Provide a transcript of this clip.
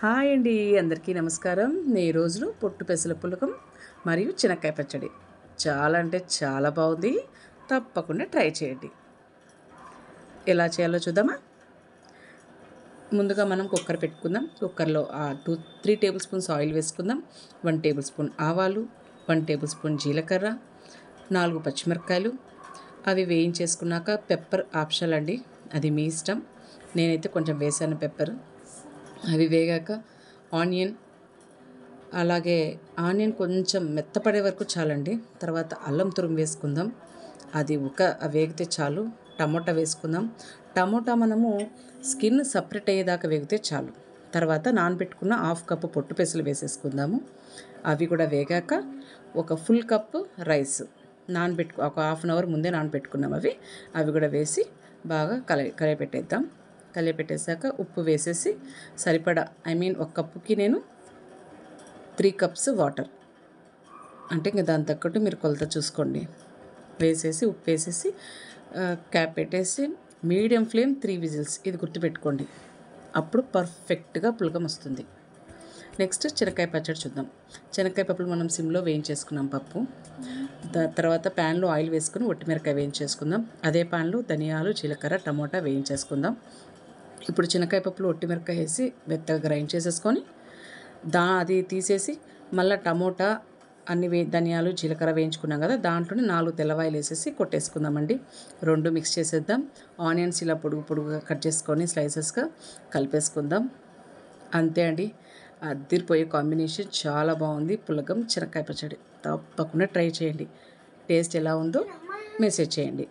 Hi అండి, అందరికీ నమస్కారం. ఈ రోజు పొట్టు పెసల పులకం మరియు చెనక్కాయ పచ్చడి చాలా అంటే చాలా బాగుంది. తప్పకుండా ట్రై చేయండి. ఎలా చేయాలో చూద్దామా? ముందుగా మనం కుక్కర్ పెట్టుకుందాం. కుక్కర్లో 3 టేబుల్ స్పూన్స్ ఆయిల్ వేసుకుందాం. 1 టేబుల్ స్పూన్ ఆవాలు, 1 టేబుల్ స్పూన్ జీలకర్ర, 4 పచ్చిమిరపకాయలు. అవి వేయించేసుకున్నాక పెప్పర్ ఆప్షనల్ అండి, అది మీ ఇష్టం. నేనైతే కొంచెం వేసాను పెప్పర్. అవి వేగాక ఆనియన్, అలాగే ఆనియన్ కొంచెం మెత్తపడే వరకు చాలండి. తర్వాత అల్లం తురుము వేసుకుందాం. అది వేగితే చాలు. టమోటా వేసుకుందాం. టమోటా మనము స్కిన్ సపరేట్ అయ్యేదాకా వేగితే చాలు. తర్వాత నానబెట్టుకున్న 1/2 కప్పు పొట్టు పెసలు వేసేసుకుందాము. అవి కూడా వేగాక ఒక ఫుల్ కప్పు రైస్ ఒక 1/2 అవర్ ముందే నానబెట్టుకున్నాం. అవి కూడా వేసి బాగా కలియపెట్టేద్దాం. కలియపెట్టేశాక ఉప్పు వేసేసి సరిపడా, ఒక కప్పుకి నేను 3 కప్స్ వాటర్, అంటే ఇంకా దాని తగ్గట్టు మీరు కొలత చూసుకోండి. వేసేసి ఉప్పు వేసేసి క్యాప్ పెట్టేసి మీడియం ఫ్లేమ్ 3 విజిల్స్, ఇది గుర్తుపెట్టుకోండి. అప్పుడు పర్ఫెక్ట్గా పులకం వస్తుంది. నెక్స్ట్ శనక్కాయ పచ్చడి చూద్దాం. శనక్కాయ పప్పులు మనం సిమ్లో వేయించేసుకున్నాం పప్పు. తర్వాత ప్యాన్లో ఆయిల్ వేసుకుని ఒట్టిమిరకాయ వేయించేసుకుందాం. అదే ప్యాన్లో ధనియాలు, జీలకర్ర, టమోటా వేయించేసుకుందాం. ఇప్పుడు శనక్కాయ పప్పులు ఒట్టిమిరకాయ వేసి మెత్తగా గ్రైండ్ చేసేసుకొని అది తీసేసి మళ్ళీ టమోటా ధనియాలు, జీలకర్ర వేయించుకున్నాం కదా, దాంట్లోనే 4 తెల్లవాయలు వేసేసి కొట్టేసుకుందామండి. 2 మిక్స్ చేసేద్దాం. ఆనియన్స్ ఇలా పొడుగుగా కట్ చేసుకొని స్లైసెస్గా కలిపేసుకుందాం. అంతే అండి, అదిరిపోయే కాంబినేషన్, చాలా బాగుంది. పులగం శనక్కాయ పచ్చడి తప్పకుండా ట్రై చేయండి. టేస్ట్ ఎలా ఉందో మెసేజ్ చేయండి.